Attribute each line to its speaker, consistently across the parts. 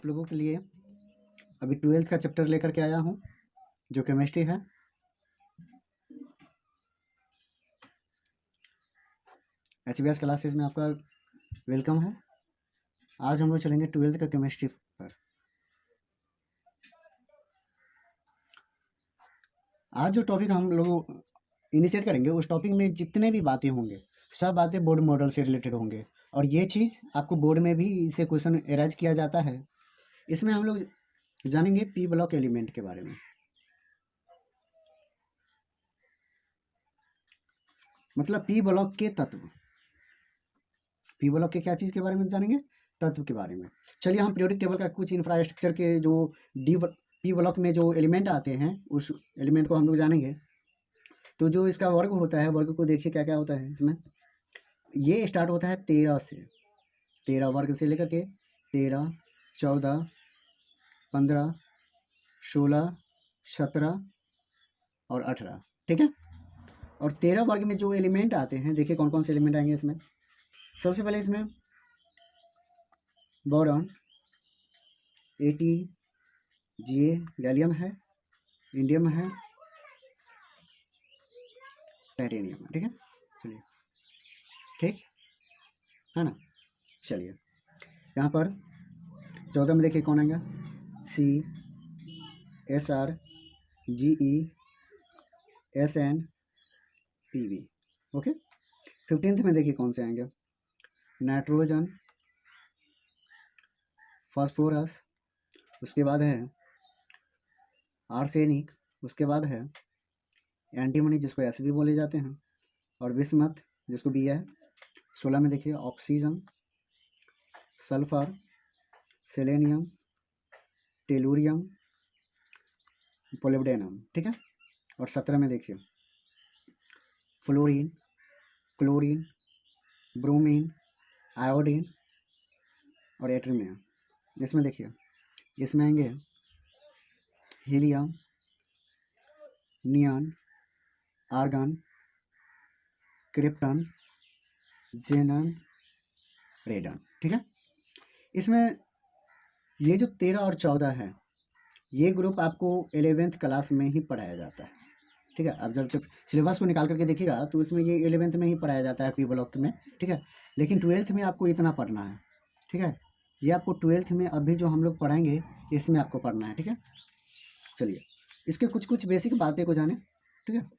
Speaker 1: लोगों के लिए अभी 12th का चैप्टर लेकर के आया हूँ जो केमिस्ट्री है। HBS क्लासेस में आपका वेलकम है। आज हम लोग चलेंगे 12th का केमिस्ट्री पर। आज जो टॉपिक हम लोग इनिशिएट करेंगे उस टॉपिक में जितने भी बातें होंगे सब बातें बोर्ड मॉडल से रिलेटेड होंगे, और ये चीज़ आपको बोर्ड में भी इसे क्वेश्चन एराइज किया जाता है। इसमें हम लोग जानेंगे पी ब्लॉक एलिमेंट के बारे में। मतलब पी ब्लॉक के तत्व, पी ब्लॉक के क्या चीज़ के बारे में जानेंगे, तत्व के बारे में। चलिए हम पीरियोडिक टेबल का कुछ इंफ्रास्ट्रक्चर के जो पी ब्लॉक में जो एलिमेंट आते हैं उस एलिमेंट को हम लोग जानेंगे। तो जो इसका वर्ग होता है, वर्ग को देखिए क्या क्या होता है इसमें। ये स्टार्ट होता है 13 से, 13 वर्ग से लेकर के 13, 14, 15, 16, 17 और 18, ठीक है। और 13 वर्ग में जो एलिमेंट आते हैं, देखिए कौन कौन से एलिमेंट आएंगे इसमें। सबसे पहले इसमें बोरॉन, एटी, जीए, गैलियम है, इंडियम है, टाइटेनियम है, ठीक है। चलिए ठीक है ना। चलिए यहाँ पर 14 में देखिए कौन आएगा, C, S R, G E, S N, P V, okay. 15th में देखिए कौन से आएंगे, नाइट्रोजन, फास्फोरस, उसके बाद है आर्सेनिक, उसके बाद है एंटीमनी जिसको एस भी बोले जाते हैं, और बिस्मथ जिसको बी है। 16 में देखिए ऑक्सीजन, सल्फर, सेलेनियम, टेलुरियम, पोलिब्डेनम, ठीक है। और 17 में देखिए फ्लोरीन, क्लोरीन, ब्रोमीन, आयोडीन और एट्रियम। इसमें देखिए इसमें आएंगे हीलियम, नियॉन, आर्गन, क्रिप्टन, जेनन, रेडन, ठीक है। इसमें ये जो 13 और 14 है ये ग्रुप आपको 11th क्लास में ही पढ़ाया जाता है, ठीक है। अब जब सिलेबस को निकाल करके देखिएगा तो इसमें ये 11th में ही पढ़ाया जाता है पी ब्लॉक में, ठीक है। लेकिन 12th में आपको इतना पढ़ना है, ठीक है। ये आपको 12th में अभी जो हम लोग पढ़ाएंगे इसमें आपको पढ़ना है, ठीक है। चलिए इसके कुछ कुछ बेसिक बातें को जाने, ठीक है।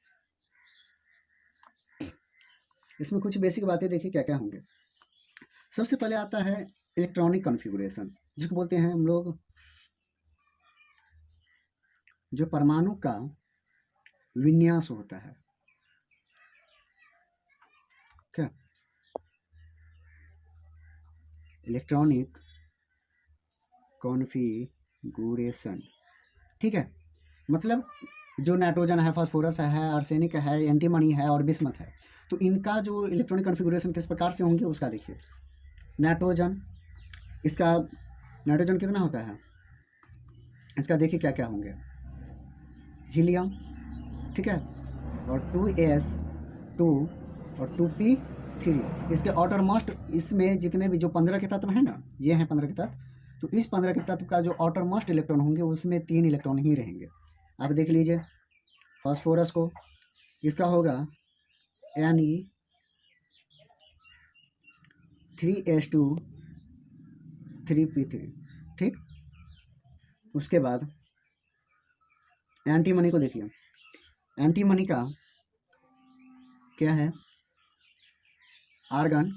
Speaker 1: इसमें कुछ बेसिक बातें देखिए क्या क्या होंगे। सबसे पहले आता है इलेक्ट्रॉनिक कॉन्फ़िगरेशन, जिसको बोलते हैं हम लोग जो परमाणु का विन्यास होता है, क्या, इलेक्ट्रॉनिक कॉन्फ़िगरेशन, ठीक है। मतलब जो नाइट्रोजन है, फास्फोरस है, आर्सेनिक है, एंटीमनी है और बिस्मथ है, तो इनका जो इलेक्ट्रॉनिक कॉन्फ़िगरेशन किस प्रकार से होंगे उसका देखिए। नाइट्रोजन, इसका नाइट्रोजन कितना होता है, इसका देखिए क्या क्या होंगे, हीलियम, ठीक है, और 2s2 और 2p3। इसके आउटर मोस्ट, इसमें जितने भी जो 15 के तत्व हैं ना, ये हैं 15 के तत्व, तो इस 15 के तत्व का जो आउटर मोस्ट इलेक्ट्रॉन होंगे उसमें 3 इलेक्ट्रॉन ही रहेंगे। आप देख लीजिए फास्फोरस को, इसका होगा Ne3s2 3p3, ठीक। उसके बाद एंटीमनी को देखिए, एंटीमनी का क्या है, आर्गन,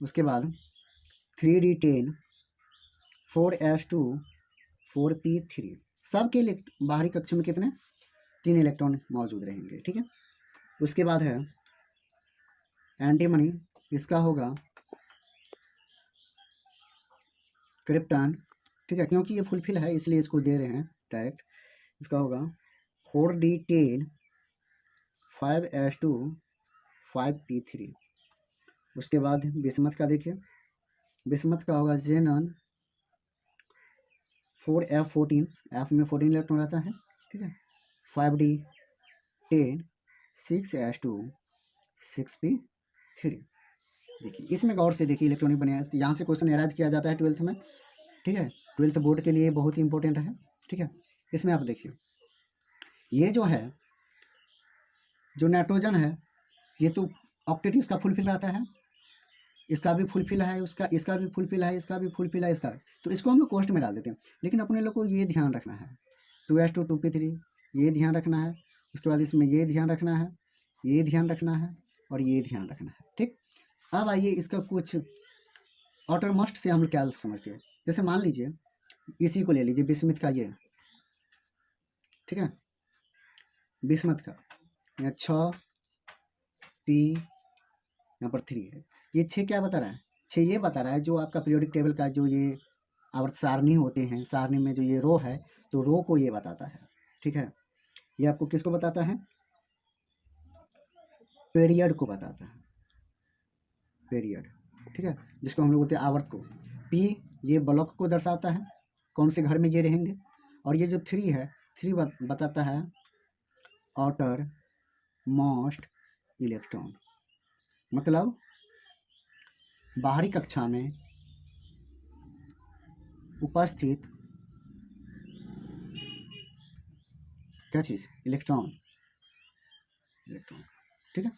Speaker 1: उसके बाद 3d10 4s2 4p3। सबके बाहरी कक्ष में कितने, 3 इलेक्ट्रॉन मौजूद रहेंगे, ठीक है। उसके बाद है एंटीमनी, इसका होगा क्रिप्टन, ठीक है, क्योंकि ये फुलफिल है इसलिए इसको दे रहे हैं डायरेक्ट। इसका होगा 4d10 5s2 5p3। उसके बाद बिस्मथ का देखिए, बिस्मथ का होगा जेनन 4f14, एफ में 14 इलेक्ट्रॉन रहता है, ठीक है। 5d10 6s2 6p3। देखिए इसमें गौर से देखिए, इलेक्ट्रॉनिक बने हैं, यहाँ से क्वेश्चन एराइज किया जाता है 12th में, ठीक है, 12th बोर्ड के लिए बहुत ही इंपॉर्टेंट है, ठीक है। इसमें आप देखिए, ये जो है, जो नाइट्रोजन है, ये तो ऑक्टेट इसका फुलफिल रहता है, इसका भी फुलफिल है, इसका भी फुलफिल है, इसका भी फुलफिल है, इसका, तो इसको हम लोग कॉस्ट में डाल देते हैं। लेकिन अपने लोग को ये ध्यान रखना है, 2s2 2p3 ये ध्यान रखना है, उसके बाद इसमें ये ध्यान रखना है, ये ध्यान रखना है, और ये ध्यान रखना है, ठीक। अब आइए इसका कुछ आउटर मोस्ट से हम लोग क्या समझते हैं। जैसे मान लीजिए इसी को ले लीजिए, बिस्मिथ का ये, ठीक है, बिस्मथ का यहाँ 6p यहाँ पर 3 है, ये 6 क्या बता रहा है, 6 ये बता रहा है जो आपका पीरियोडिक टेबल का जो ये आवर्त सारणी होते हैं, सारणी में जो ये रो है, तो रो को ये बताता है, ठीक है। ये आपको किसको बताता है, पीरियड को बताता है, पीरियड, ठीक है, जिसको हम लोग बोलते हैं आवर्त को। पी ये ब्लॉक को दर्शाता है, कौन से घर में ये रहेंगे, और ये जो 3 है, 3 बताता है आउटर मोस्ट इलेक्ट्रॉन, मतलब बाहरी कक्षा में उपस्थित क्या चीज़, इलेक्ट्रॉन, इलेक्ट्रॉन, ठीक है।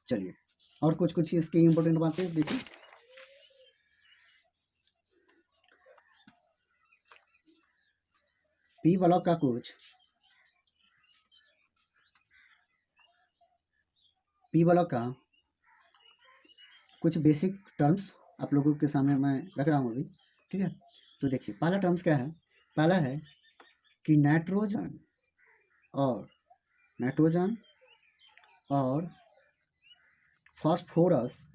Speaker 1: चलिए और कुछ इसकी इंपॉर्टेंट बातें देखिए। पी ब्लॉक का कुछ बेसिक टर्म्स आप लोगों के सामने मैं रख रहा हूँ अभी, ठीक है। तो देखिए पहला टर्म्स क्या है, पहला है कि नाइट्रोजन और फास्फोरस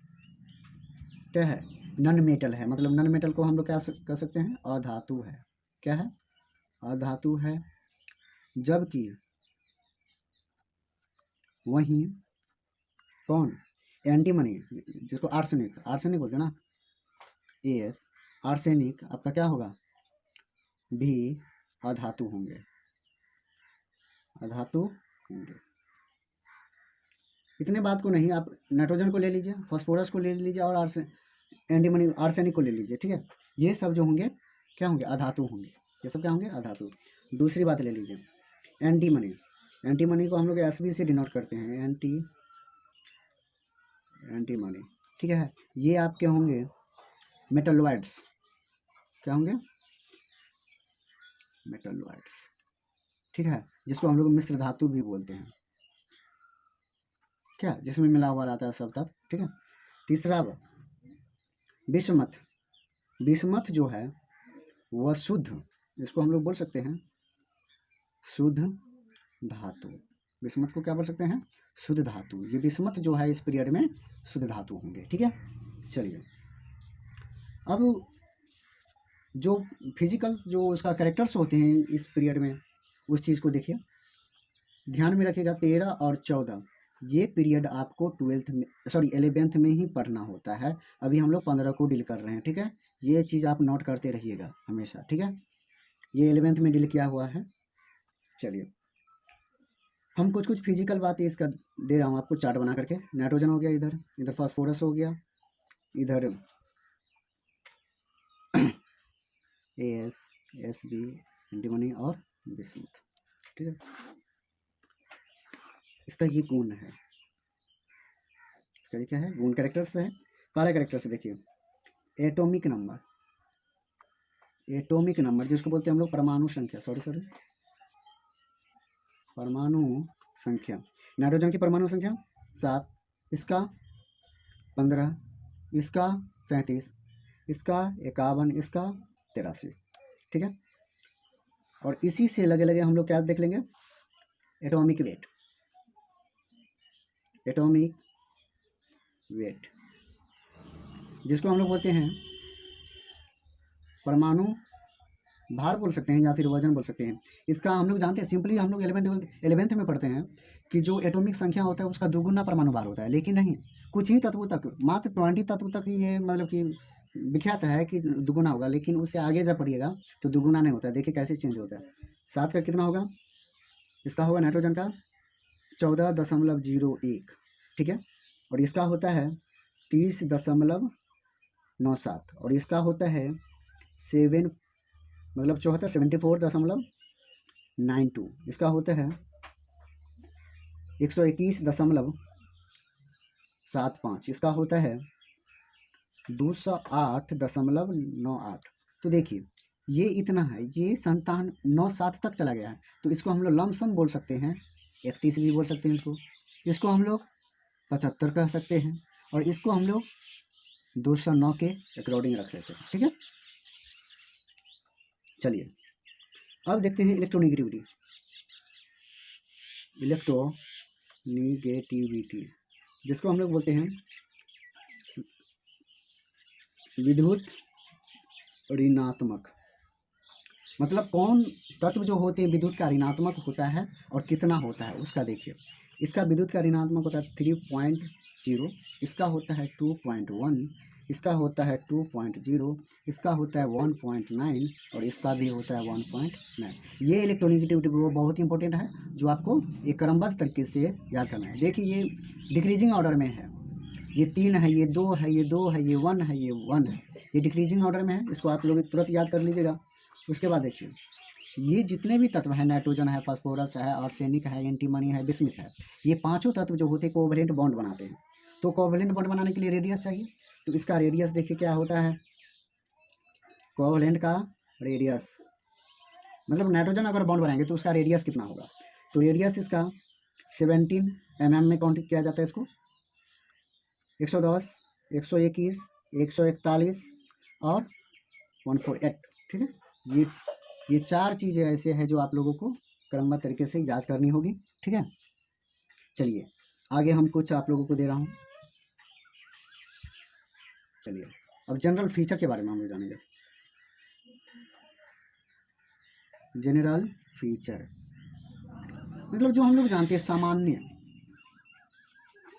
Speaker 1: क्या है, नॉन मेटल है, मतलब नॉन मेटल को हम लोग क्या कर सकते हैं, अधातु है, क्या है, अधातु है। जबकि वहीं कौन, एंटीमनी, जिसको आर्सेनिक बोलते हैं ना, एस, आर्सेनिक आपका क्या होगा, भी अधातु होंगे, इतने बात को नहीं, आप नाइट्रोजन को ले लीजिए, फास्फोरस को ले लीजिए, और एंटीमनी आर्सेनिक को ले लीजिए, ठीक है, ये सब जो होंगे क्या होंगे, अधातु होंगे, ये सब क्या होंगे, अधातु। दूसरी बात ले लीजिए, एंटीमनी को हम लोग एसबी से डिनोट करते हैं, एंटीमनी, ठीक है। ये आपके होंगे मेटलॉइड्स, क्या होंगे, मेटलॉइड्स, ठीक है, जिसको हम लोग मिश्र धातु भी बोलते हैं, क्या, जिसमें मिला हुआ रहता है सब तत्व, ठीक है। तीसरा बिस्मथ जो है वह शुद्ध, इसको हम लोग बोल सकते हैं शुद्ध धातु, बिस्मथ को क्या बोल सकते हैं, शुद्ध धातु। ये बिस्मथ जो है इस पीरियड में शुद्ध धातु होंगे, ठीक है। चलिए अब जो फिजिकल जो उसका कैरेक्टर्स होते हैं इस पीरियड में, उस चीज़ को देखिए, ध्यान में रखिएगा। 13 और 14 ये पीरियड आपको 11th में ही पढ़ना होता है, अभी हम लोग 15 को डील कर रहे हैं, ठीक है। ये चीज़ आप नोट करते रहिएगा हमेशा, ठीक है, ये 11th में डील किया हुआ है। चलिए हम कुछ फिजिकल बातें इसका दे रहा हूँ आपको चार्ट बना करके। नाइट्रोजन हो गया, इधर फास्फोरस हो गया, इधर एस, एसबी, एंटीमनी और बिस्मथ, ठीक है। इसका ये गुण है, इसका ये क्या है, गुण कैरेक्टर्स है। पहला कैरेक्टर से देखिए, एटॉमिक नंबर जिसको बोलते हैं हम लोग परमाणु संख्या, परमाणु संख्या। नाइट्रोजन की परमाणु संख्या 7, इसका 15, इसका 37, इसका 51, इसका 83, ठीक है। और इसी से लगे लगे हम लोग क्या देख लेंगे, एटॉमिक वेट, जिसको हम लोग बोलते हैं परमाणु भार बोल सकते हैं या फिर वजन बोल सकते हैं। इसका हम लोग जानते हैं, सिंपली हम लोग 11th में पढ़ते हैं कि जो एटॉमिक संख्या होता है उसका दुगुना परमाणु भार होता है, लेकिन नहीं, कुछ ही तत्वों तक, मात्र 20 तत्व तक ये मतलब कि विख्यात है कि दुगुना होगा, लेकिन उससे आगे जब पढ़िएगा तो दुगुना नहीं होता है। देखिए कैसे चेंज होता है। 7 का कितना होगा, इसका होगा नाइट्रोजन का 14.01, ठीक है। और इसका होता है 130.97 और इसका होता है 7 मतलब 74.92। इसका होता है 121.75। इसका होता है 208.98। तो देखिए ये इतना है, ये 97 तक चला गया है, तो इसको हम लोग लमसम बोल सकते हैं, 31 भी बोल सकते हैं इसको हम लोग 75 कह सकते हैं, और इसको हम लोग 209 के अकॉर्डिंग रख लेते हैं। ठीक है, चलिए अब देखते हैं इलेक्ट्रोनिगेटिविटी, जिसको हम लोग बोलते हैं विद्युत ऋणात्मक। मतलब कौन तत्व जो होते हैं विद्युत का ऋणात्मक होता है और कितना होता है उसका देखिए। इसका विद्युत का ऋणात्मक होता है 3.0, इसका होता है 2.1, इसका होता है 2.0, इसका होता है 1.9 और इसका भी होता है 1.9। ये इलेक्ट्रोनिगेटिविटी वो बहुत इंपॉर्टेंट है, जो आपको एक क्रमबद्ध तरीके से याद करना है। देखिए ये डिक्रीजिंग ऑर्डर में है, ये 3 है, ये 2 है, ये 2 है, ये 1 है, ये 1 है, ये डिक्रीजिंग ऑर्डर में है, इसको आप लोग तुरंत याद कर लीजिएगा। उसके बाद देखिए ये जितने भी तत्व हैं, नाइट्रोजन है, फास्फोरस है, आर्सेनिक है, एंटीमनी है, बिस्मिथ है, ये पांचों तत्व जो होते हैं कोवैलेंट बॉन्ड बनाते हैं। तो कोवैलेंट बॉन्ड बनाने के लिए रेडियस चाहिए, तो इसका रेडियस देखिए क्या होता है, कोवैलेंट का रेडियस मतलब नाइट्रोजन अगर बॉन्ड बनाएंगे तो उसका रेडियस कितना होगा, तो रेडियस इसका 17 mm में काउंट किया जाता है इसको, 110, 121, 141 और 148। ठीक है, ये चार चीज़ें ऐसे हैं जो आप लोगों को क्रमबद्ध तरीके से याद करनी होगी। ठीक है, चलिए आगे हम कुछ आप लोगों को दे रहा हूँ। चलिए अब जनरल फीचर के बारे में हम लोग जानेंगे। जनरल फीचर मतलब जो हम लोग जानते हैं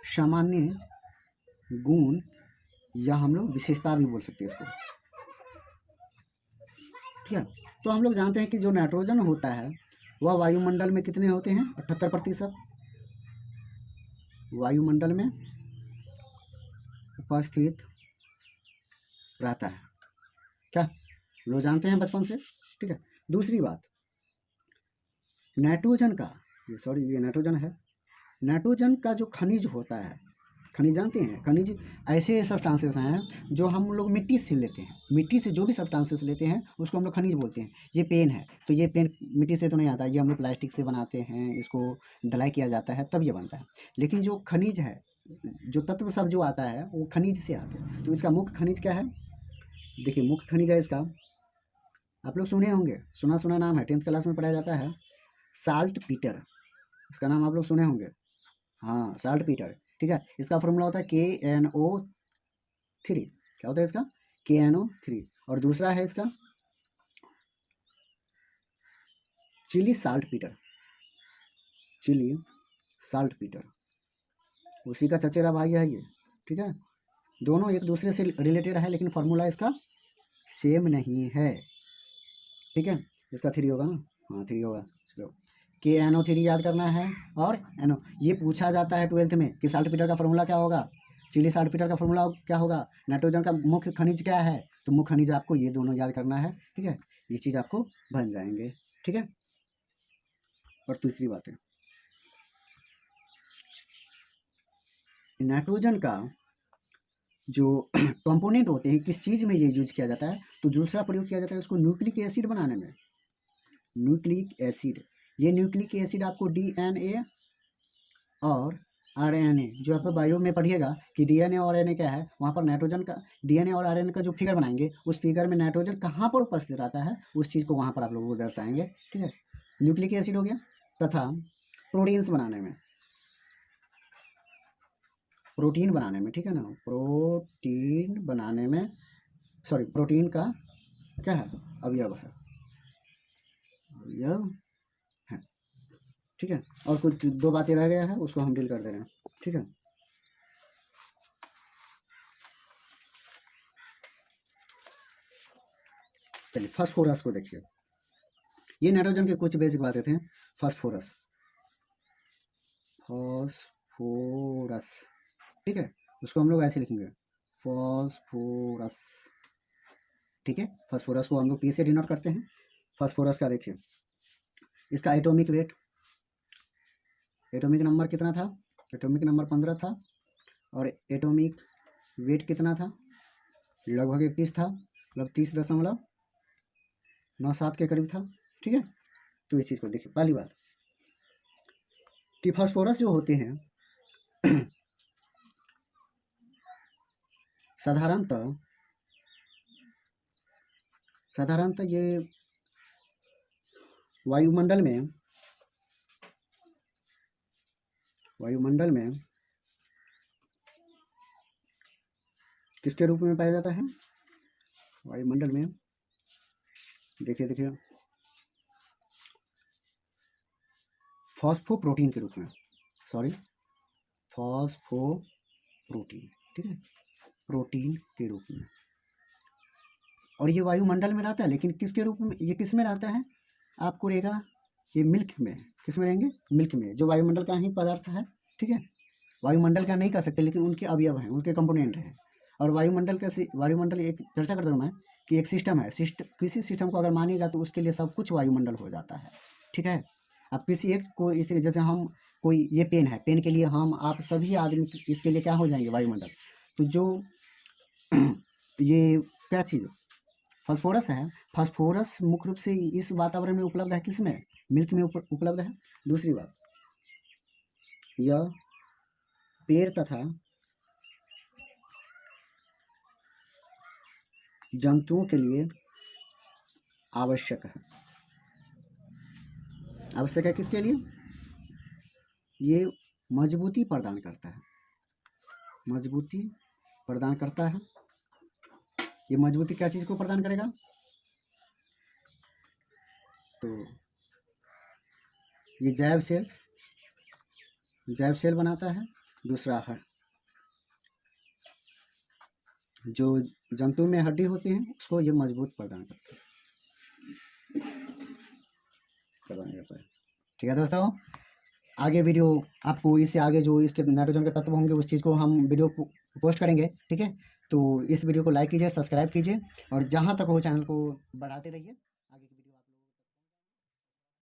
Speaker 1: सामान्य गुण, या हम लोग विशेषता भी बोल सकते हैं इसको। ठीक है, तो हम लोग जानते हैं कि जो नाइट्रोजन होता है वह वायुमंडल में कितने होते हैं, 78% वायुमंडल में उपस्थित रहता है, क्या लोग जानते हैं बचपन से। ठीक है, दूसरी बात नाइट्रोजन का ये नाइट्रोजन है, नाइट्रोजन का जो खनिज होता है, खनिज जानते हैं, खनिज ऐसे सब्सटेंसेस हैं जो हम लोग मिट्टी से लेते हैं, मिट्टी से जो भी सब्सटेंसेस लेते हैं उसको हम लोग खनिज बोलते हैं। ये पेन है तो ये पेन मिट्टी से तो नहीं आता, ये हम लोग प्लास्टिक से बनाते हैं, इसको ढलाई किया जाता है तब ये बनता है। लेकिन जो खनिज है, जो तत्व सब जो आता है वो खनिज से आते हैं। तो इसका मुख्य खनिज क्या है, देखिए मुख्य खनिज है इसका, आप लोग सुने होंगे, सुना नाम है, 10th क्लास में पढ़ाया जाता है, साल्ट पीटर। इसका नाम आप लोग सुने होंगे, हाँ साल्ट पीटर। ठीक है, इसका फॉर्मूला होता है KNO3। क्या होता है इसका, KNO3। और दूसरा है इसका Chile saltpetre, Chile saltpetre, उसी का चचेरा भाई है ये। ठीक है, दोनों एक दूसरे से रिलेटेड है लेकिन फॉर्मूला इसका सेम नहीं है। ठीक है, इसका 3 होगा ना, हाँ 3 होगा। चलो KNO3 याद करना है, और NO ये पूछा जाता है 12th में कि साल्ट पीटर का फॉर्मूला क्या होगा, चिली साल्ट पीटर का फॉर्मूला क्या होगा, नाइट्रोजन का मुख्य खनिज क्या है, तो मुख्य खनिज आपको ये दोनों याद करना है। ठीक है, ये चीज़ आपको बन जाएंगे। ठीक है, और तीसरी बात है नाइट्रोजन का जो कंपोनेंट होते हैं किस चीज़ में ये यूज किया जाता है, तो दूसरा प्रयोग किया जाता है उसको न्यूक्लिक एसिड बनाने में। न्यूक्लिक एसिड, ये न्यूक्लिक एसिड आपको DNA और RNA, जो आप बायो में पढ़िएगा कि DNA और RNA क्या है, वहाँ पर नाइट्रोजन का DNA और RNA का जो फिगर बनाएंगे उस फिगर में नाइट्रोजन कहाँ पर उपस्थित रहता है उस चीज़ को वहाँ पर आप लोगों को दर्शाएंगे। ठीक है, न्यूक्लिक एसिड हो गया, तथा प्रोटीन बनाने में, ठीक है ना, प्रोटीन बनाने में, सॉरी प्रोटीन का क्या है, अवयव है। ठीक है, और कुछ 2 बातें रह गया है उसको हम डील कर दे रहे हैं। ठीक है, चलिए फास्फोरस को देखिए, ये नाइट्रोजन के कुछ बेसिक बातें थे। फास्फोरस, ठीक है, उसको हम लोग ऐसे लिखेंगे फास्फोरस, ठीक है। फास्फोरस को हम लोग P से डिनोट करते हैं। फास्फोरस का देखिए, इसका एटॉमिक वेट, एटॉमिक नंबर कितना था? एटॉमिक नंबर 15 था, और एटॉमिक वेट कितना था? लगभग 31 था, मतलब 30.97 के करीब था, ठीक है। तो इस चीज़ को देखिए, पहली बात कि फास्फोरस जो होते हैं साधारणतः ये वायुमंडल में किसके रूप में पाया जाता है? वायुमंडल में देखिए फॉस्फोप्रोटीन के रूप में, फॉस्फोप्रोटीन, ठीक है, प्रोटीन के रूप में। और ये वायुमंडल में रहता है, लेकिन किसके रूप में? ये किस में रहता है? आपको रहेगा ये मिल्क में। किस में रहेंगे? मिल्क में, जो वायुमंडल का ही पदार्थ है, ठीक है। वायुमंडल का नहीं कह सकते, लेकिन उनके अवयव हैं, उनके कंपोनेंट हैं। और वायुमंडल एक चर्चा करता हूँ मैं कि एक सिस्टम है। किसी सिस्टम को अगर मानिएगा तो उसके लिए सब कुछ वायुमंडल हो जाता है, ठीक है। अब किसी एक को इसलिए, जैसे हम कोई, ये पेन है, पेन के लिए हम आप सभी आदमी इसके लिए क्या हो जाएंगे? वायुमंडल। तो जो ये क्या चीज़ फास्फोरस है, फास्फोरस मुख्य रूप से इस वातावरण में उपलब्ध है, किस में? मिल्क में उपलब्ध है। दूसरी बात, यह पेड़ तथा जंतुओं के लिए आवश्यक है। आवश्यक है किसके लिए? ये मजबूती प्रदान करता है, मजबूती प्रदान करता है। ये मजबूती क्या चीज़ को प्रदान करेगा? तो ये जैव सेल बनाता है। दूसरा है, जो जंतु में हड्डी होती है उसको ये मजबूत प्रदान करता है। ठीक है दोस्तों, आगे वीडियो आपको इससे आगे जो इसके नाइट्रोजन के तत्व होंगे उस चीज़ को हम वीडियो पोस्ट करेंगे, ठीक है। तो इस वीडियो को लाइक कीजिए, सब्सक्राइब कीजिए, और जहाँ तक हो चैनल को बढ़ाते रहिए।